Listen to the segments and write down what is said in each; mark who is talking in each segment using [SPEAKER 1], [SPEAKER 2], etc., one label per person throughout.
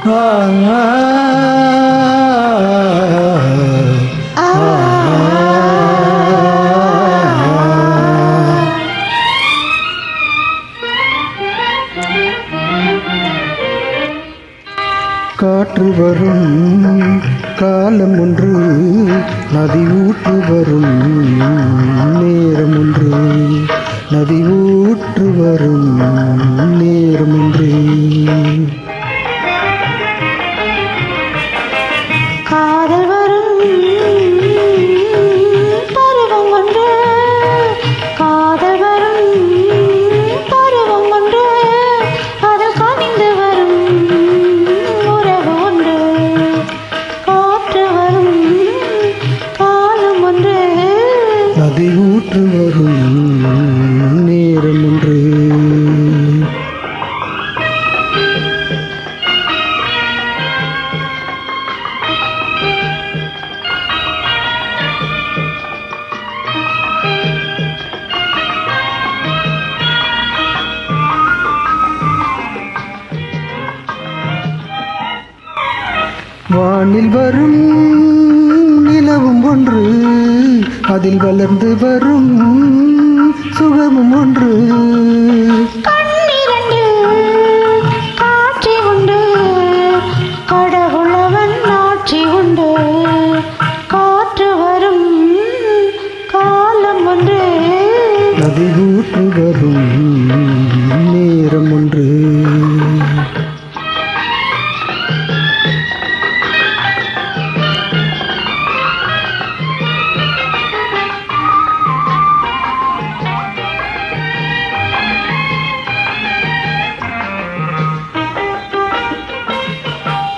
[SPEAKER 1] காற்று வரும் காலம் ஒன்று, நதி ஊற்று வரும் நேரம் ஒன்று, நதி ஊற்று வரும் நேரம் ஒன்று.
[SPEAKER 2] காதல் வரும் பருவம் ஒன்று, காதல் வரும் பருவம் ஒன்று, அதில் கனிந்து வரும் உறவு ஒன்று. காற்று வரும் காலம் ஒன்று,
[SPEAKER 1] நதி ஊற்று வரும் நேரம் ஒன்று. வானில் வரும் நிலவும் ஒன்று, அதில் வளர்ந்து வரும் சுகமும் ஒன்று.
[SPEAKER 2] கண்ணிரண்டு காட்சி உண்டு, கடவுளவன் ஆட்சி உண்டு. காற்று வரும் காலம் ஒன்று,
[SPEAKER 1] நதி ஊற்று வரும் நேரம் ஒன்று.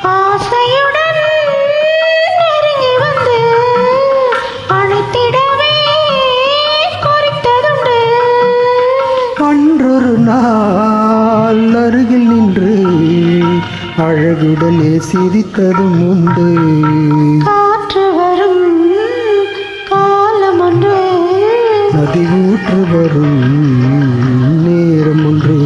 [SPEAKER 2] ஆசையுடன் நெருங்கி வந்து அணைத்திடவே குறித்ததுண்டு.
[SPEAKER 1] அன்றொரு நாள் அருகில் நின்று அழகுடனே சிரித்ததும் உண்டு.
[SPEAKER 2] காற்று வரும் காலம் ஒன்று,
[SPEAKER 1] நதி ஊற்று வரும் நேரம் ஒன்று.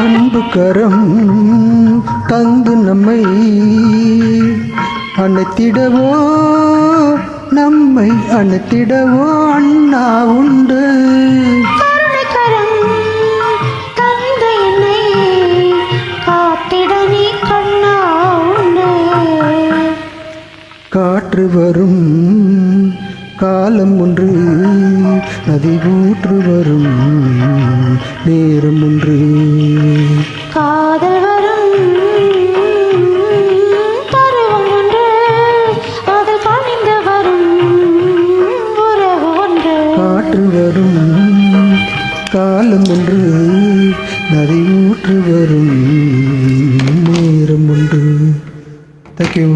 [SPEAKER 1] அன்பு கரம் தந்து நம்மை அணைத்திடவோ, நம்மை அணைத்திடவோ அண்ணா உண்டு.
[SPEAKER 2] கருணைக்கரம் தந்த என்னை காத்திட நீ கண்ணா உண்டு.
[SPEAKER 1] காற்று வரும் காலம் ஒன்று, நதி ஊற்று வரும் நேரம் ஒன்று.
[SPEAKER 2] காதல் வரும் பருவம் ஒன்று, அது கனிந்து வரும் உறவு ஒன்று.
[SPEAKER 1] காற்று வரும் காலம் ஒன்று, நதி ஊற்று வரும் நேரம் ஒன்று. Thank you.